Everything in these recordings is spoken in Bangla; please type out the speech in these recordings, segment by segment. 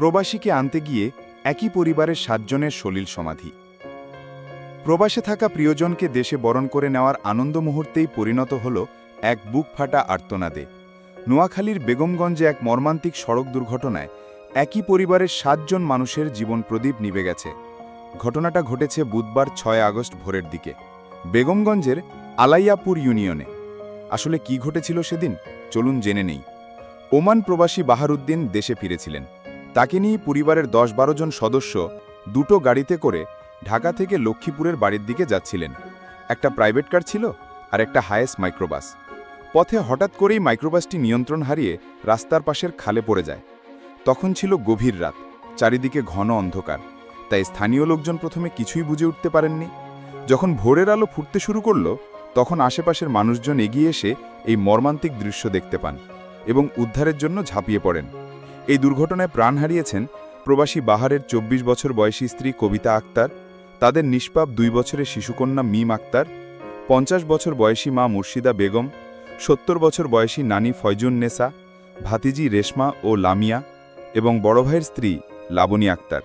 প্রবাসীকে আনতে গিয়ে একই পরিবারের ৭ জনের সলিল সমাধি। প্রবাসে থাকা প্রিয়জনকে দেশে বরণ করে নেওয়ার আনন্দ মুহূর্তেই পরিণত হল এক বুক ফাটা আর্তনাদে। নোয়াখালীর বেগমগঞ্জে এক মর্মান্তিক সড়ক দুর্ঘটনায় একই পরিবারের ৭ জন মানুষের জীবন প্রদীপ নিভে গেছে। ঘটনাটা ঘটেছে বুধবার ৬ আগস্ট ভোরের দিকে বেগমগঞ্জের আলাইয়াপুর ইউনিয়নে। আসলে কি ঘটেছিল সেদিন চলুন জেনে নেই। ওমান প্রবাসী বাহারুদ্দিন দেশে ফিরেছিলেন। তাকে নিয়ে পরিবারের ১০-১২ জন সদস্য দুটো গাড়িতে করে ঢাকা থেকে লক্ষ্মীপুরের বাড়ির দিকে যাচ্ছিলেন। একটা প্রাইভেট কার ছিল আর একটা হায়েস মাইক্রোবাস। পথে হঠাৎ করেই মাইক্রোবাসটি নিয়ন্ত্রণ হারিয়ে রাস্তার পাশের খালে পড়ে যায়। তখন ছিল গভীর রাত, চারিদিকে ঘন অন্ধকার, তাই স্থানীয় লোকজন প্রথমে কিছুই বুঝে উঠতে পারেননি। যখন ভোরের আলো ফুটতে শুরু করল তখন আশেপাশের মানুষজন এগিয়ে এসে এই মর্মান্তিক দৃশ্য দেখতে পান এবং উদ্ধারের জন্য ঝাঁপিয়ে পড়েন। এই দুর্ঘটনায় প্রাণ হারিয়েছেন প্রবাসী বাহারের ২৪ বছর বয়সী স্ত্রী কবিতা আক্তার, তাদের নিষ্পাপ ২ বছরের শিশুকন্যা মিম আক্তার, ৫০ বছর বয়সী মা মুর্শিদা বেগম, ৭০ বছর বয়সী নানি ফয়জুন নেসা, ভাতিজি রেশমা ও লামিয়া এবং বড় ভাইয়ের স্ত্রী লাবণী আক্তার।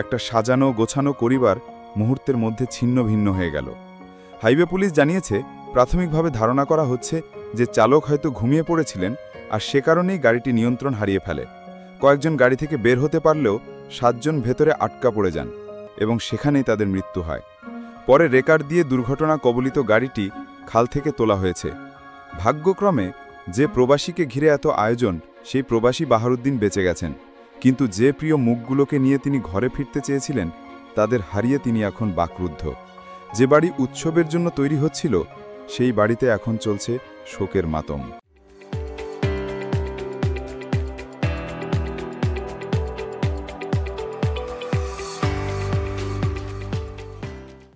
একটা সাজানো গোছানো পরিবার মুহূর্তের মধ্যে ছিন্ন ভিন্ন হয়ে গেল। হাইওয়ে পুলিশ জানিয়েছে, প্রাথমিকভাবে ধারণা করা হচ্ছে যে চালক হয়তো ঘুমিয়ে পড়েছিলেন আর সে কারণেই গাড়িটি নিয়ন্ত্রণ হারিয়ে ফেলে। কয়েকজন গাড়ি থেকে বের হতে পারলেও ৭ জন ভেতরে আটকা পড়ে যান এবং সেখানেই তাদের মৃত্যু হয়। পরে রেকার দিয়ে দুর্ঘটনা কবলিত গাড়িটি খাল থেকে তোলা হয়েছে। ভাগ্যক্রমে যে প্রবাসীকে ঘিরে এত আয়োজন সেই প্রবাসী বাহারুদ্দিন বেঁচে গেছেন, কিন্তু যে প্রিয় মুখগুলোকে নিয়ে তিনি ঘরে ফিরতে চেয়েছিলেন তাদের হারিয়ে তিনি এখন বাকরুদ্ধ। যে বাড়ি উৎসবের জন্য তৈরি হচ্ছিল সেই বাড়িতে এখন চলছে শোকের মাতম।